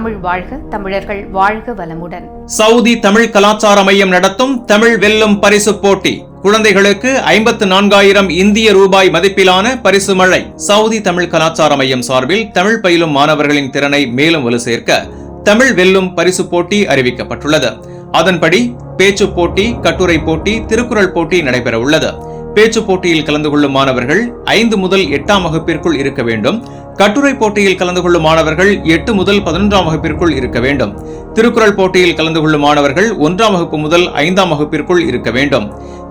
தமிழ் வாழ்க, தமிழர்கள் வாழ்க வளமுடன். சவுதி தமிழ் கலாச்சார மையம் நடத்தும் தமிழ் வெல்லும் பரிசு போட்டி. குழந்தைகளுக்கு 54,000 இந்திய ரூபாய் மதிப்பிலான பரிசு மழை. சவுதி தமிழ் கலாச்சார மையம் சார்பில் தமிழ் பயிலும் மாணவர்களின் திறனை மேலும் வலு சேர்க்க தமிழ் வெல்லும் பரிசு போட்டி அறிவிக்கப்பட்டுள்ளது. அதன்படி பேச்சு போட்டி, கட்டுரை போட்டி, திருக்குறள் போட்டி நடைபெற உள்ளது. பேச்சு போட்டியில் கலந்து கொள்ளும் மாணவர்கள் 5 முதல் 8ஆம் வகுப்பிற்குள் இருக்க வேண்டும். கட்டுரை போட்டியில் கலந்து கொள்ளும் மாணவர்கள் 8 முதல் 11ஆம் வகுப்பிற்குள் இருக்க வேண்டும். திருக்குறள் போட்டியில் கலந்து கொள்ளும் மாணவர்கள் 1ஆம் வகுப்பு முதல் 5ஆம் வகுப்பிற்குள் இருக்க வேண்டும்.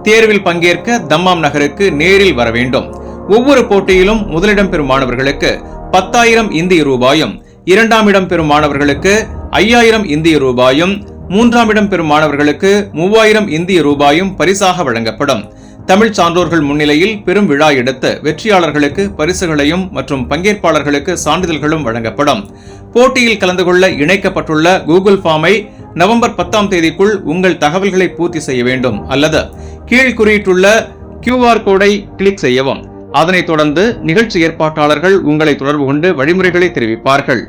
தேர்வில் பங்கேற்க தம்மாம் நகருக்கு நேரில் வர வேண்டும். ஒவ்வொரு போட்டியிலும் முதலிடம் பெறும் மாணவர்களுக்கு 10,000 இந்திய ரூபாயும், 2ஆம் இடம் பெறும் மாணவர்களுக்கு 5,000 இந்திய ரூபாயும், 3ஆம் இடம் பெறும் மாணவர்களுக்கு 3,000 இந்திய ரூபாயும் பரிசாக வழங்கப்படும். தமிழ் சான்றோர்கள் முன்னிலையில் பெரும் விழா எடுத்து வெற்றியாளர்களுக்கு பரிசுகளையும் மற்றும் பங்கேற்பாளர்களுக்கு சான்றிதழ்களும் வழங்கப்படும். போட்டியில் கலந்து கொள்ள இணைக்கப்பட்டுள்ள கூகுள் ஃபார்மை நவம்பர் 10ஆம் தேதிக்குள் உங்கள் தகவல்களை பூர்த்தி செய்ய வேண்டும் அல்லது கீழ் குறியிட்டுள்ள QR கோடை கிளிக் செய்யவும். அதனைத் தொடர்ந்து நிகழ்ச்சி ஏற்பாட்டாளர்கள் உங்களை தொடர்பு கொண்டு வழிமுறைகளை தெரிவிப்பார்கள்.